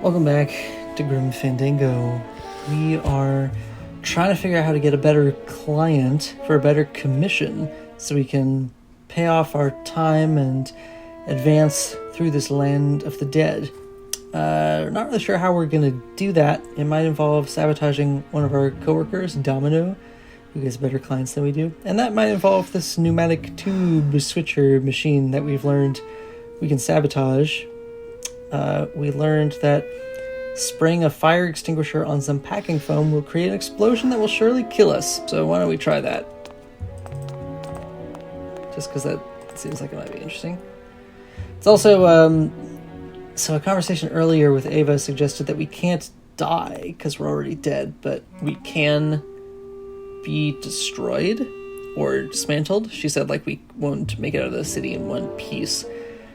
Welcome back to Grim Fandango. We are trying to figure out how to get a better client for a better commission so we can pay off our time and advance through this land of the dead. Not really sure how we're going to do that. It might involve sabotaging one of our coworkers, Domino, who gets better clients than we do. And that might involve this pneumatic tube switcher machine that we've learned we can sabotage. We learned that spraying a fire extinguisher on some packing foam will create an explosion that will surely kill us. So why don't we try that? Just because that seems like it might be interesting. It's also, so a conversation earlier with Ava suggested that we can't die because we're already dead, but we can be destroyed or dismantled. She said, like, we won't make it out of the city in one piece.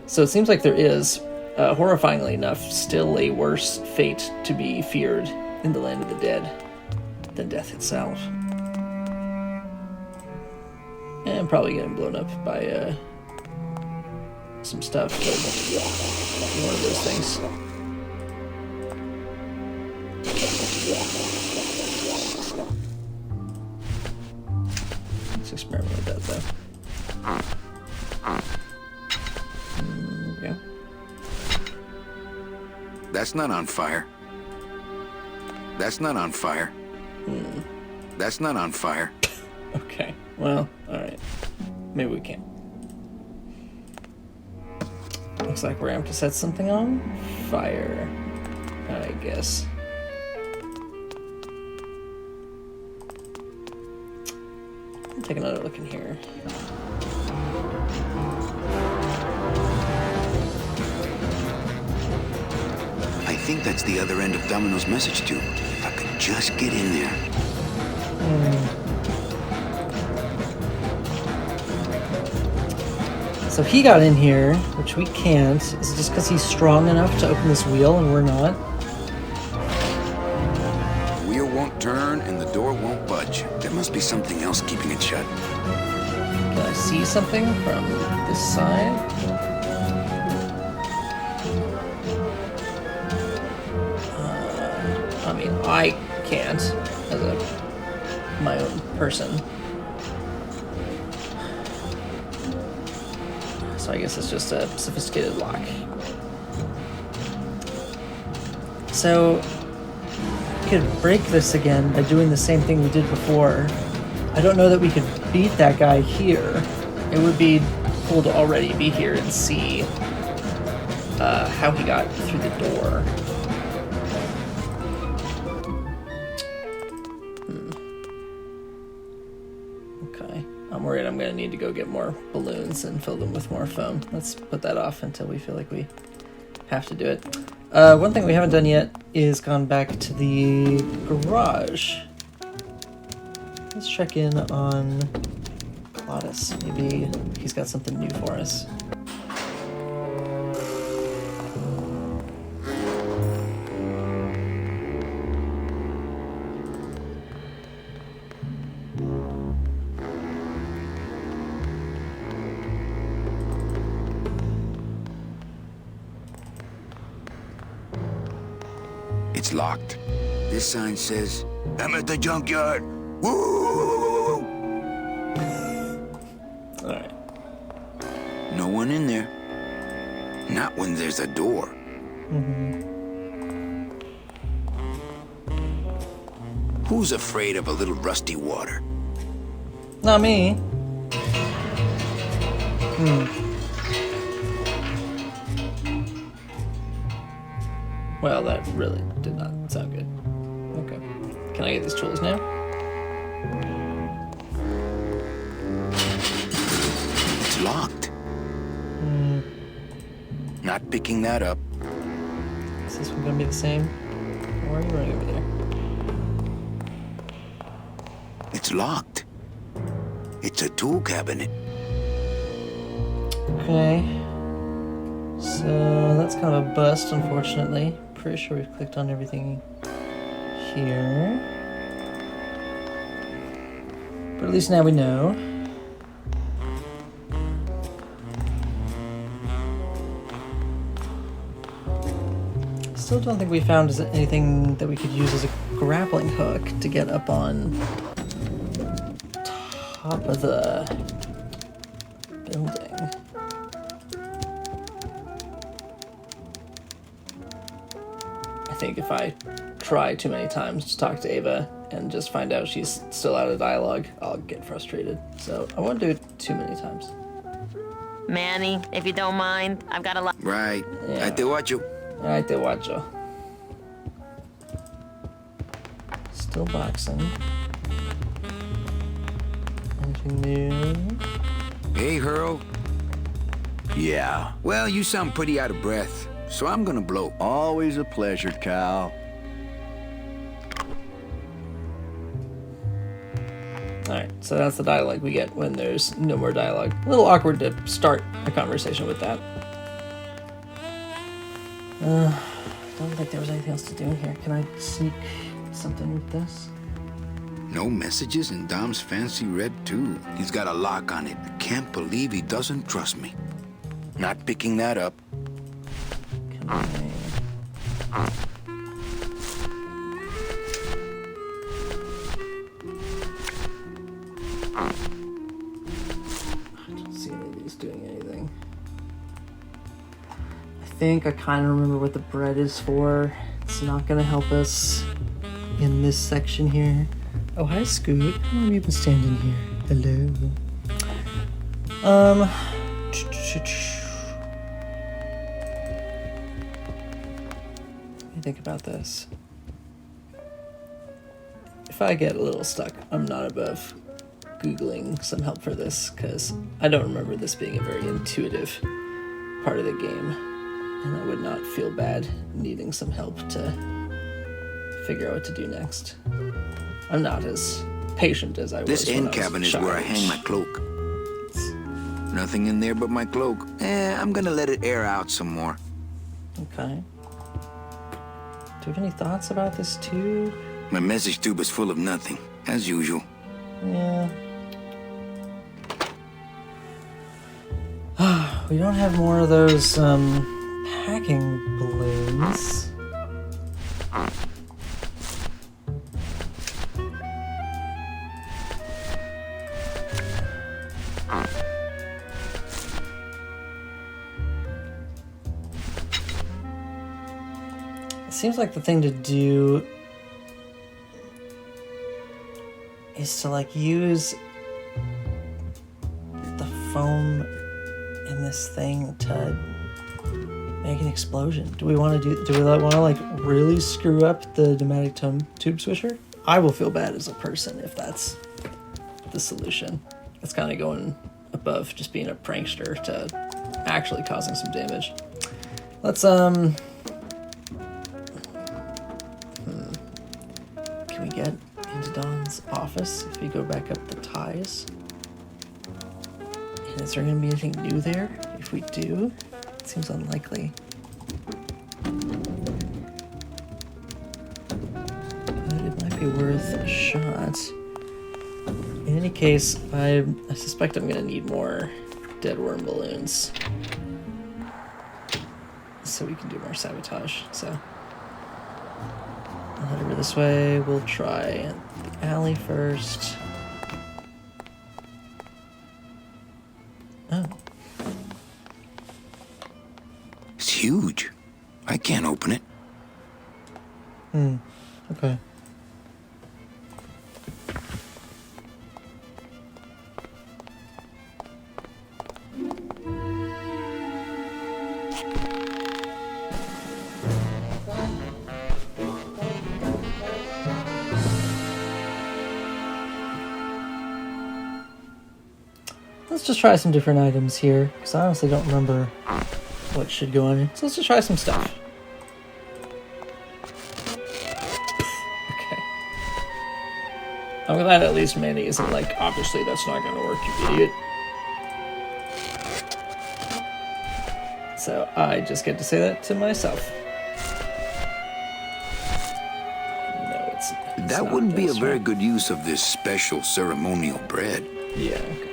So it seems like there is, horrifyingly enough, still a worse fate to be feared in the land of the dead than death itself. And probably getting blown up by some stuff, but one of those things. Let's experiment with that, though. Okay. That's not on fire. That's not on fire. That's not on fire. Okay, well, alright. Maybe we can. Looks like we're going to have to set something on fire, I guess. I'll take another look in here. I think that's the other end of Domino's message tube. If I could just get in there. So he got in here, which we can't. Is it just because he's strong enough to open this wheel and we're not? The wheel won't turn and the door won't budge. There must be something else keeping it shut. Can I see something from this side? I mean, I can't as my own person. So I guess it's just a sophisticated lock. So we could break this again by doing the same thing we did before. I don't know that we could beat that guy here. It would be cool to already be here and see how he got through the door. Okay, I'm worried I'm going to need to go get more balloons and fill them with more foam. Let's put that off until we feel like we have to do it. One thing we haven't done yet is gone back to the garage. Let's check in on Claudius. Maybe he's got something new for us. It's locked. This sign says, I'm at the junkyard. Woo! Alright. No one in there. Not when there's a door. Who's afraid of a little rusty water? Not me. Well, that really did not sound good. Okay. Can I get these tools now? It's locked. Not picking that up. Is this one gonna be the same? Or are you running over there? It's locked. It's a tool cabinet. Okay. So that's kind of a bust, unfortunately. Pretty sure we've clicked on everything here. But at least now we know. still don't think we found anything that we could use as a grappling hook to get up on top of the building. I think if I try too many times to talk to Ava and just find out she's still out of dialogue, I'll get frustrated. So I won't do it too many times. Manny, if you don't mind, I've got a lot. Right. Yeah. I te watcho. Ahí te guacho. Still boxing. Anything new? Hey, Hurl. Yeah. Well, you sound pretty out of breath, so I'm gonna blow. Always a pleasure, Cal. Alright, so that's the dialogue we get when there's no more dialogue. A little awkward to start a conversation with that. I don't think there was anything else to do in here. Can I sneak something with this? No messages in Dom's fancy red tube. He's got a lock on it. I can't believe he doesn't trust me. Not picking that up. Can I... I don't see any of these doing anything. I think I kind of remember what the bread is for. It's not going to help us in this section here. Oh, hi, Scoot. How long have you been standing here? Hello. Let me think about this. If I get a little stuck, I'm not above Googling some help for this, because I don't remember this being a very intuitive part of the game, and I would not feel bad needing some help to figure out what to do next. I'm not as patient as I was. This when end I was cabin is where I hang my cloak. Nothing in there but my cloak. I'm gonna let it air out some more. Okay. Do you have any thoughts about this too? My message tube is full of nothing, as usual. Yeah. We don't have more of those, packing balloons. It seems like the thing to do is to like use the foam in this thing to make an explosion. Do we want to like really screw up the pneumatic tube swisher? I will feel bad as a person if that's the solution. It's kind of going above just being a prankster to actually causing some damage. Let's can we get into Don's office if we go back up the ties? And is there going to be anything new there? If we do, it seems unlikely. But it might be worth a shot. In any case, I suspect I'm going to need more dead worm balloons so we can do more sabotage. So I'll head over this way. We'll try the alley first. Oh. It's huge. I can't open it. Okay. Let's just try some different items here, because I honestly don't remember what should go in. So let's just try some stuff. Okay. I'm glad at least Manny isn't like, obviously that's not gonna work, you idiot. So I just get to say that to myself. No, it's That not wouldn't be a this, very right? good use of this special ceremonial bread. Yeah, okay.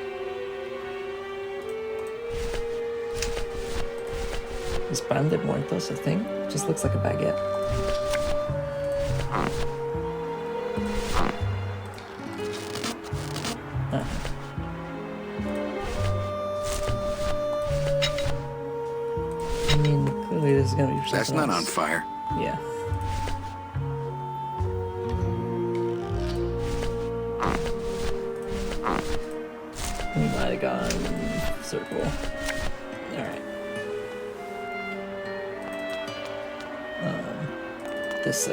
Is pan de muertos a thing? Just looks like a baguette. I mean, clearly this is gonna be That's something not on else. fire. Yeah. We might have gone circle. Alright. This,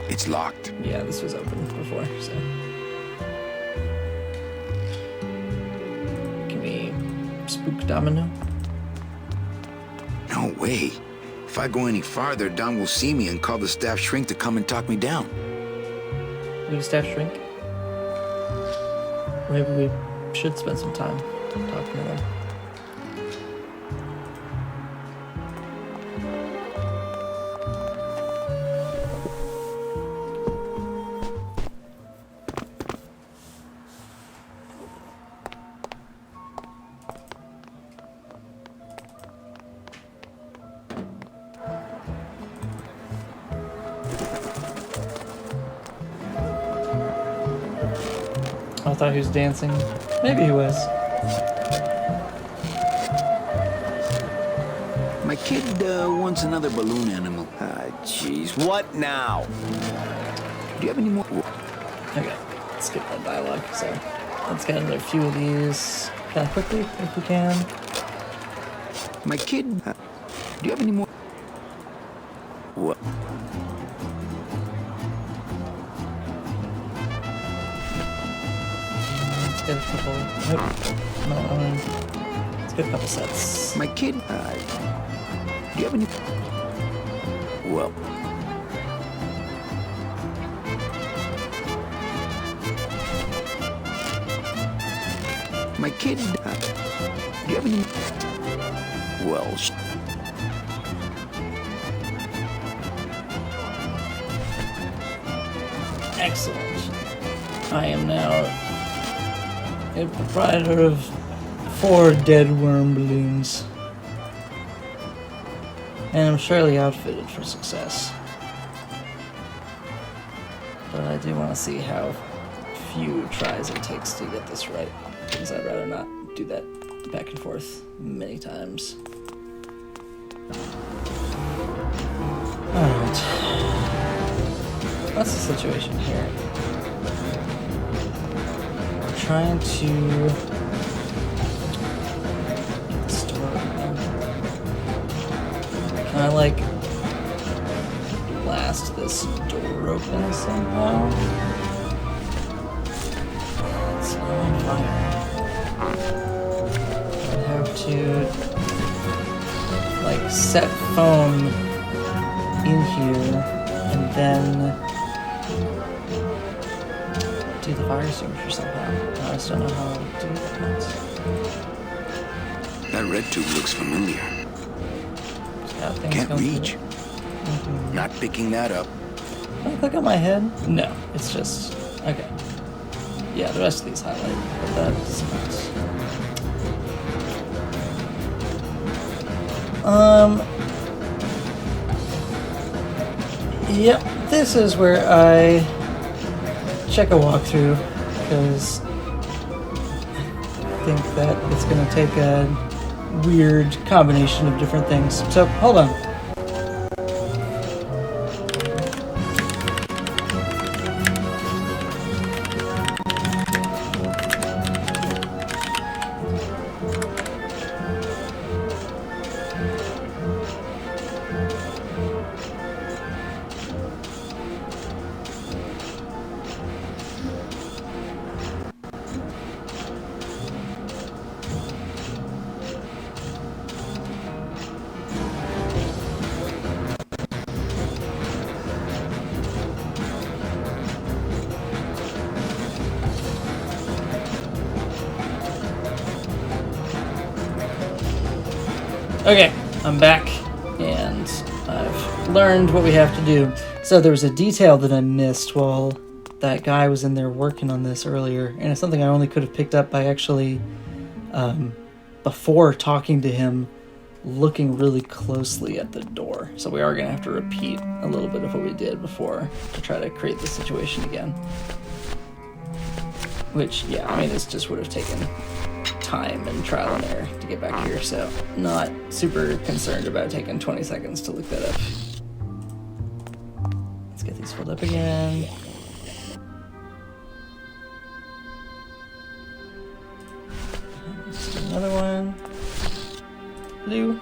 It's locked. yeah, this was open before, so. Can we spook Domino? No way. If I go any farther, Dom will see me and call the staff shrink to come and talk me down. We have a staff shrink? Maybe we should spend some time talking to them. I thought he was dancing. Maybe he was. My kid wants another balloon animal. Jeez, what now? Do you have any more? Okay, let's skip that dialogue. So let's get another few of these kind of quickly if we can. My kid. Do you have any more? What? Let's get a couple. Nope. No, let's get a couple sets. My kid. Do you have any? Well, My kid. Do you have any? well, Excellent. I am now a proprietor of 4 dead worm balloons. And I'm surely outfitted for success. But I do want to see how few tries it takes to get this right, because I'd rather not do that back and forth many times. Alright. What's the situation here? We're trying to get the store open. Can I, like, blast this door open somehow? It's not on fire. I have to, like, set phone in here and then do the fire extinguisher somehow. I just don't know how to do that. That red tube looks familiar. Yeah, things Can't going reach. through. Not picking that up. Can I click on my head? No, it's just okay. Yeah, the rest of these highlight, but that does not. Yep, this is where I check a walkthrough because I think that it's going to take a weird combination of different things. So, hold on. Okay, I'm back, and I've learned what we have to do. So there was a detail that I missed while that guy was in there working on this earlier, and it's something I only could have picked up by actually, before talking to him, looking really closely at the door. So we are going to have to repeat a little bit of what we did before to try to create the situation again. Which, yeah, I mean, this just would have taken time and trial and error to get back here, so not super concerned about taking 20 seconds to look that up. Let's get these filled up again. Let's do another one. Blue.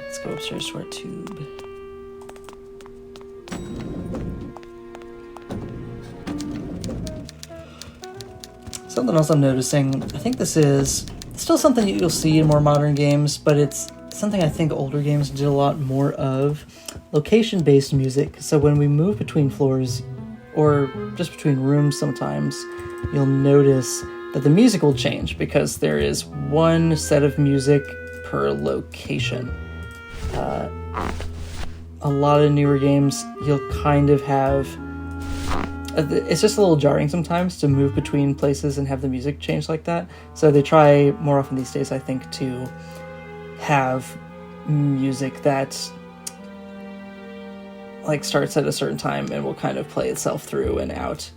Let's go upstairs to our tube. Something else I'm noticing, I think this is still something that you'll see in more modern games, but it's something I think older games did a lot more of. Location-based music. So when we move between floors, or just between rooms sometimes, you'll notice that the music will change because there is one set of music per location. A lot of newer games, you'll kind of have... It's just a little jarring sometimes to move between places and have the music change like that. So they try more often these days, I think, to have music that like starts at a certain time and will kind of play itself through and out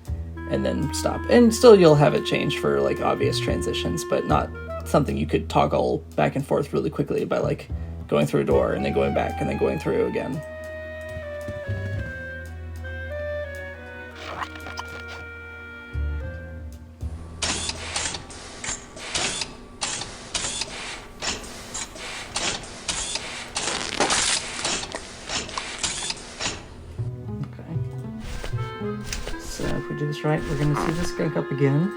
and then stop. And still you'll have it change for like obvious transitions, but not something you could toggle back and forth really quickly by like going through a door and then going back and then going through again. So if we do this right, we're going to see this skunk up again.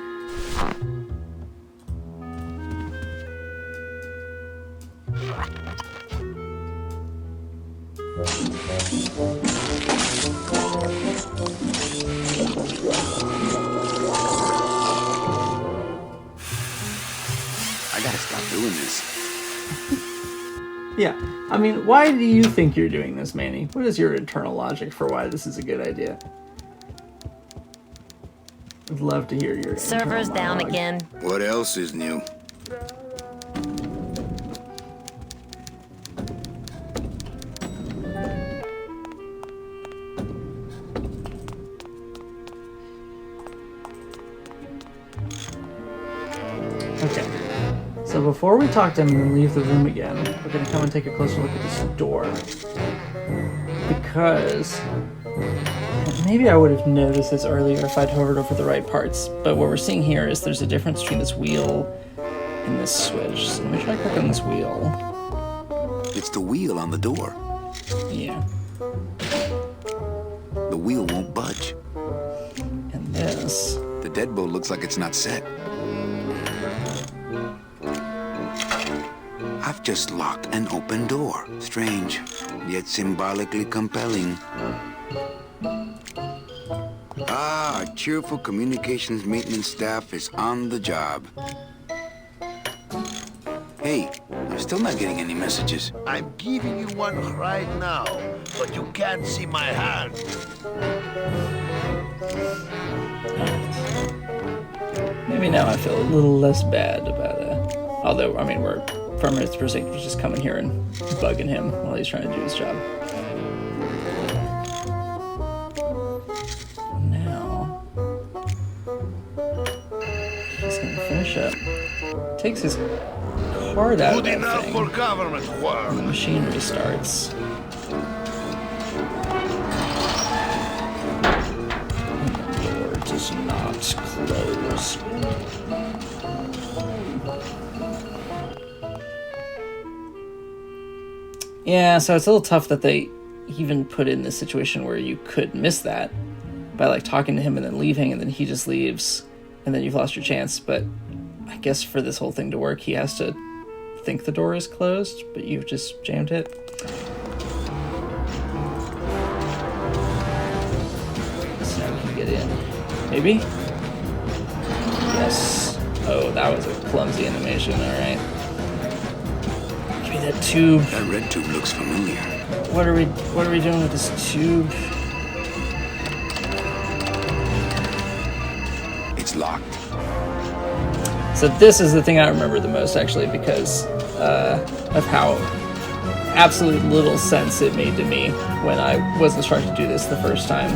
I gotta stop doing this. Yeah, I mean, why do you think you're doing this, Manny? What is your internal logic for why this is a good idea? I'd love to hear your Server's internal down monologue. again. What else is new? Okay, so before we talk to him and leave the room again, we're going to come and take a closer look at this door. Because maybe I would have noticed this earlier if I'd hovered over the right parts, but what we're seeing here is there's a difference between this wheel and this switch. So let me try clicking this wheel. It's the wheel on the door. Yeah. The wheel won't budge. And this. The deadbolt looks like it's not set. I've just locked an open door. Strange, yet symbolically compelling. Ah, our cheerful communications maintenance staff is on the job. Hey, I'm still not getting any messages. I'm giving you one right now, but you can't see my hand. Maybe now I feel a little less bad about it. Although, I mean, we're from his perspective just coming here and bugging him while he's trying to do his job. Now, he's gonna finish up. Takes his card out of Good that enough thing. for government And the work. machine restarts. And the door does not close. Yeah, so it's a little tough that they even put in this situation where you could miss that by like talking to him and then leaving and then he just leaves and then you've lost your chance. But I guess for this whole thing to work, he has to think the door is closed, but you've just jammed it. So now we can get in. Maybe? Yes. Oh, that was a clumsy animation, alright. Give me that tube. That red tube looks familiar. What are we doing with this tube? It's locked. So this is the thing I remember the most, actually, because of how absolute little sense it made to me when I was instructed to do this the first time.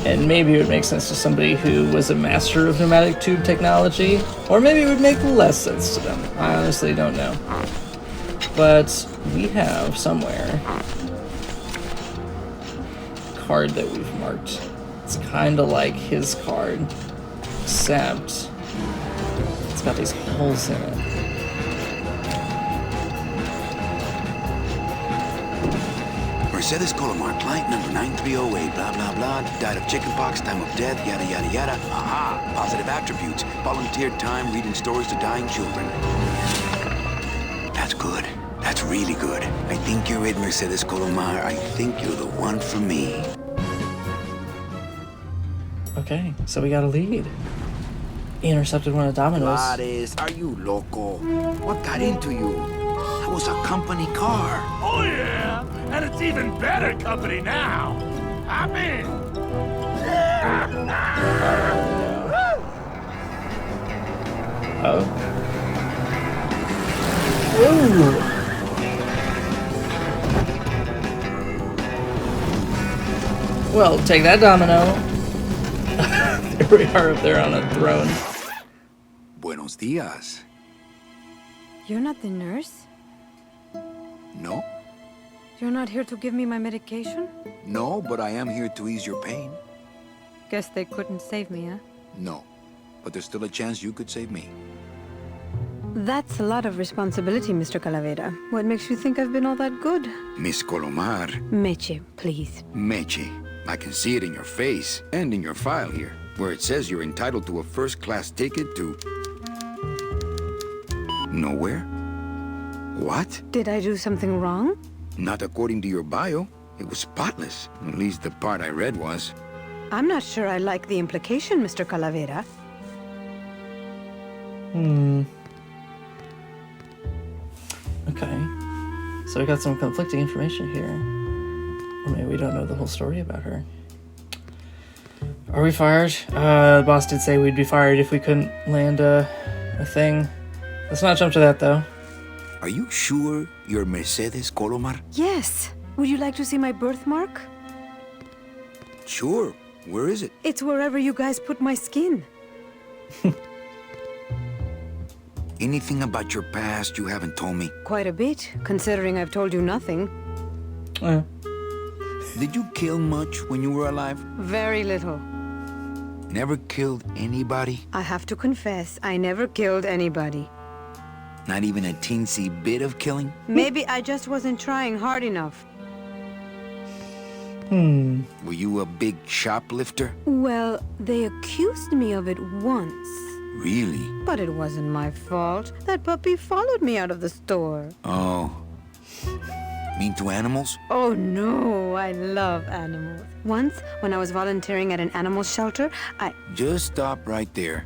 And maybe it would make sense to somebody who was a master of pneumatic tube technology, or maybe it would make less sense to them. I honestly don't know. But we have somewhere a card that we've marked. It's kind of like his card, except it's got these holes in it. Mercedes Colomar, client number 9308, blah, blah, blah. Died of chickenpox, time of death, yada, yada, yada. Aha! Positive attributes. Volunteered time reading stories to dying children. That's good. That's really good. I think you're it, Mercedes Colomar. I think you're the one for me. Okay, so we got a lead. Intercepted one of Domino's. Juarez, are you loco? What got into you? That was a company car. Oh, yeah! And it's even better company now! I'm in! Oh. Ooh. Well, take that, Domino. There we are up there on a throne. Buenos dias. You're not the nurse? No? You're not here to give me my medication? No, but I am here to ease your pain. Guess they couldn't save me, huh? No. But there's still a chance you could save me. That's a lot of responsibility, Mr. Calavera. What makes you think I've been all that good? Miss Colomar. Meche, please. Meche. I can see it in your face and in your file here, where it says you're entitled to a first-class ticket to... nowhere? What? Did I do something wrong? Not according to your bio. It was spotless. At least the part I read was. I'm not sure I like the implication, Mr. Calavera. Okay. So we got some conflicting information here. Or maybe we don't know the whole story about her. Are we fired? The boss did say we'd be fired if we couldn't land a thing. Let's not jump to that, though. Are you sure you're Mercedes Colomar? Yes. Would you like to see my birthmark? Sure. Where is it? It's wherever you guys put my skin. Anything about your past you haven't told me? Quite a bit, considering I've told you nothing. Did you kill much when you were alive? Very little. Never killed anybody? I have to confess, I never killed anybody. Not even a teensy bit of killing? Maybe I just wasn't trying hard enough. Were you a big shoplifter? Well, they accused me of it once. Really? But it wasn't my fault. That puppy followed me out of the store. Oh. Mean to animals? Oh no, I love animals. Once, when I was volunteering at an animal shelter, Just stop right there.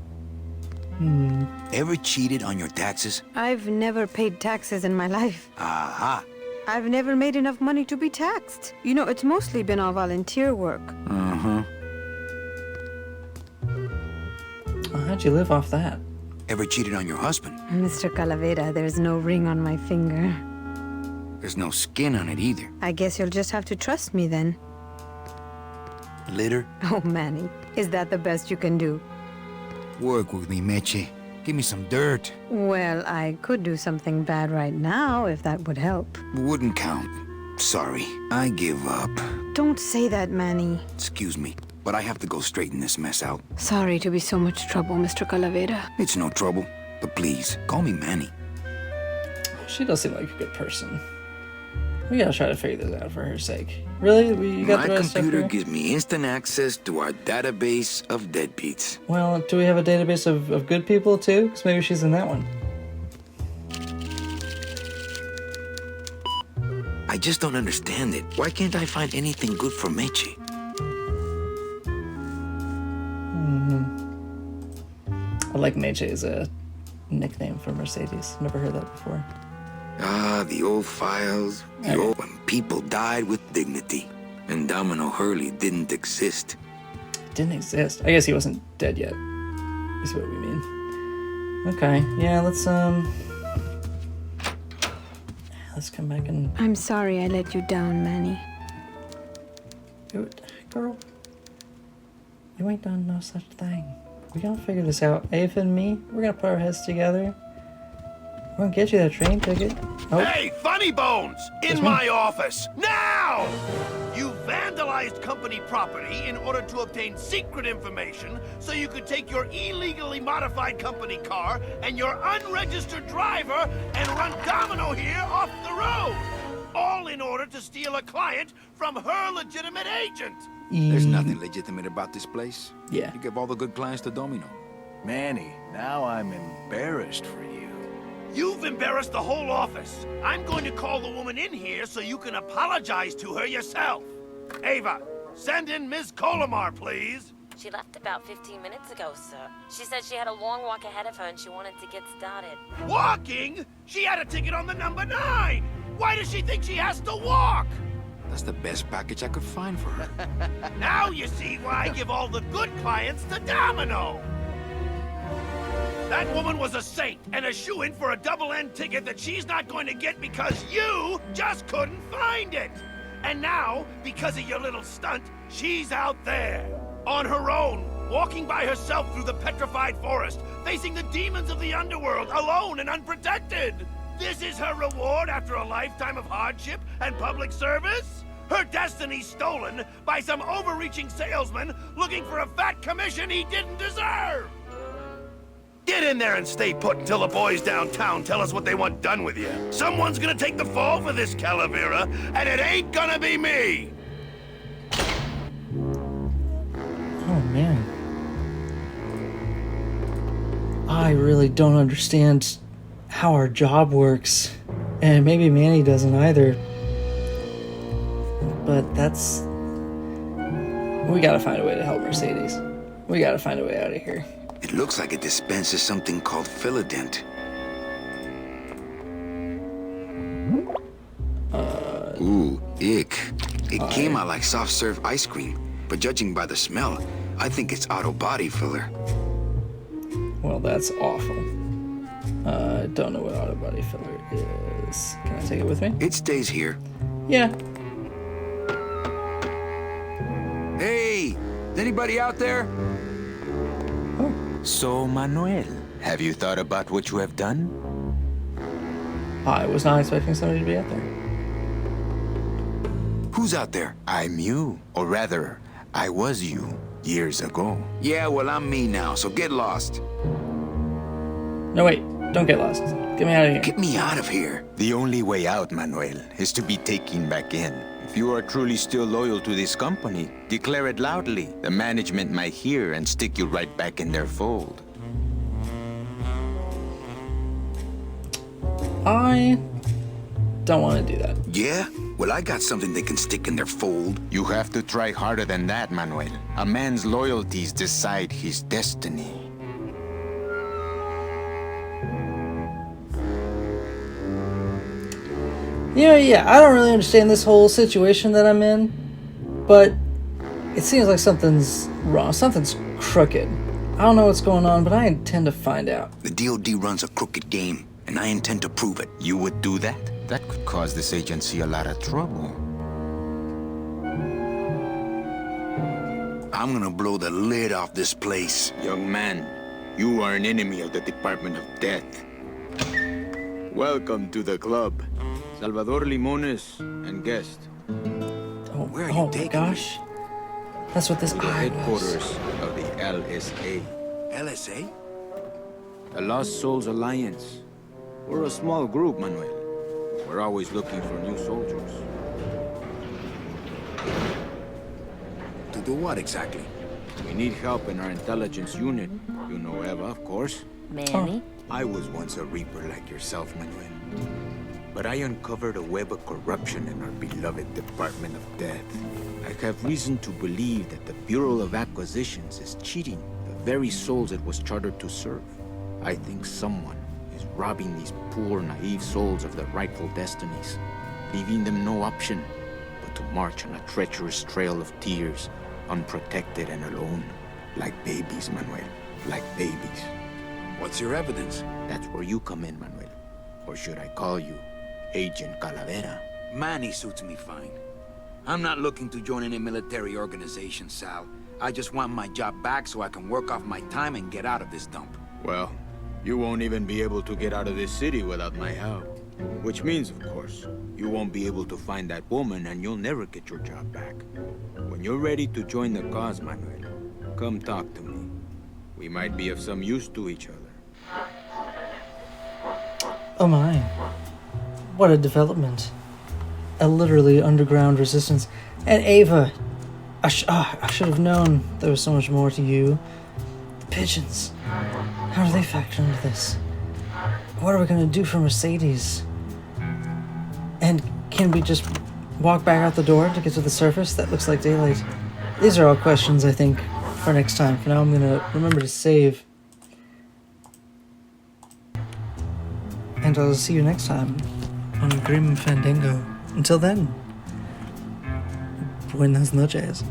Ever cheated on your taxes? I've never paid taxes in my life. Aha. I've never made enough money to be taxed. You know, it's mostly been all volunteer work. Uh-huh. How'd you live off that? Ever cheated on your husband? Mr. Calavera, there's no ring on my finger. There's no skin on it either. I guess you'll just have to trust me then. Litter? Oh, Manny, is that the best you can do? Work with me, Meche. Give me some dirt. Well, I could do something bad right now if that would help. Wouldn't count. Sorry. I give up. Don't say that, Manny. Excuse me, but I have to go straighten this mess out. Sorry to be so much trouble, Mr. Calavera. It's no trouble. But please, call me Manny. She does seem like a good person. We gotta try to figure this out for her sake. Really? You got My the rest computer of her? gives me instant access to our database of deadbeats. Well, do we have a database of good people too? Because maybe she's in that one. I just don't understand it. Why can't I find anything good for Meche? I like Meche as a nickname for Mercedes. Never heard that before. Ah, the old files. The old when people died with dignity. And Domino Hurley didn't exist. Didn't exist. I guess he wasn't dead yet. is what we mean. Okay, yeah, let's come back and... I'm sorry I let you down, Manny. Girl, you ain't done no such thing. We gonna figure this out. Ava and me, we're gonna put our heads together. We're gonna get you that train ticket. Oh. Hey, Funny Bones! In my office! Now! You vandalized company property in order to obtain secret information so you could take your illegally modified company car and your unregistered driver and run Domino here off the road! All in order to steal a client from her legitimate agent! There's nothing legitimate about this place. Yeah. You give all the good clients to Domino. Manny, now I'm embarrassed for you. You've embarrassed the whole office. I'm going to call the woman in here so you can apologize to her yourself. Ava, send in Ms. Colomar, please. She left about 15 minutes ago, sir. She said she had a long walk ahead of her and she wanted to get started. Walking? She had a ticket on the number 9. Why does she think she has to walk? That's the best package I could find for her. Now you see why I give all the good clients to Domino. That woman was a saint and a shoo-in for a double-end ticket that she's not going to get because you just couldn't find it. And now, because of your little stunt, she's out there, on her own, walking by herself through the petrified forest, facing the demons of the underworld, alone and unprotected. This is her reward after a lifetime of hardship and public service? Her destiny stolen by some overreaching salesman looking for a fat commission he didn't deserve! Get in there and stay put until the boys downtown tell us what they want done with you. Someone's gonna take the fall for this Calavera, and it ain't gonna be me! Oh, man. I really don't understand how our job works. And maybe Manny doesn't either. But that's... We gotta find a way to help Mercedes. We gotta find a way out of here. It looks like it dispenses something called Philodent. Ooh, ick. It came out like soft-serve ice cream, but judging by the smell, I think it's auto body filler. Well, that's awful. I don't know what auto body filler is. Can I take it with me? It stays here. Yeah. Hey! Is anybody out there? So, Manuel, have you thought about what you have done? I was not expecting somebody to be out there. Who's out there? I'm you, or rather, I was you, years ago. Yeah, well, I'm me now, so get lost. No, wait. Don't get lost. Get me out of here. Get me out of here. The only way out, Manuel, is to be taken back in. If you are truly still loyal to this company, declare it loudly. The management might hear and stick you right back in their fold. I don't want to do that. Yeah? Well, I got something they can stick in their fold. You have to try harder than that, Manuel. A man's loyalties decide his destiny. Yeah, I don't really understand this whole situation that I'm in, but it seems like something's wrong. Something's crooked. I don't know what's going on, but I intend to find out. The DOD runs a crooked game, and I intend to prove it. You would do that? That could cause this agency a lot of trouble. I'm gonna blow the lid off this place. Young man, you are an enemy of the Department of Death. Welcome to the club. Salvador Limones and guest. Oh, Where are you oh my taking gosh. That's what this To the eye headquarters was. of the LSA. LSA? The Lost Souls Alliance. We're a small group, Manuel. We're always looking for new soldiers. To do what exactly? We need help in our intelligence unit. You know Eva, of course. Manny? I was once a Reaper like yourself, Manuel. But I uncovered a web of corruption in our beloved Department of Death. I have reason to believe that the Bureau of Acquisitions is cheating the very souls it was chartered to serve. I think someone is robbing these poor, naive souls of their rightful destinies, leaving them no option but to march on a treacherous trail of tears, unprotected and alone, like babies, Manuel. like babies. What's your evidence? That's where you come in, Manuel. Or should I call you Agent Calavera? Manny suits me fine. I'm not looking to join any military organization, Sal. I just want my job back so I can work off my time and get out of this dump. Well, you won't even be able to get out of this city without my help. Which means, of course, you won't be able to find that woman and you'll never get your job back. When you're ready to join the cause, Manuel, come talk to me. We might be of some use to each other. Oh my. What a development. A literally underground resistance. And Ava! I should have known there was so much more to you. The pigeons. How do they factor into this? What are we gonna do for Mercedes? And can we just walk back out the door to get to the surface? That looks like daylight. These are all questions, I think, for next time. For now, I'm gonna remember to save. And I'll see you next time on Grim Fandango. Until then, buenas noches.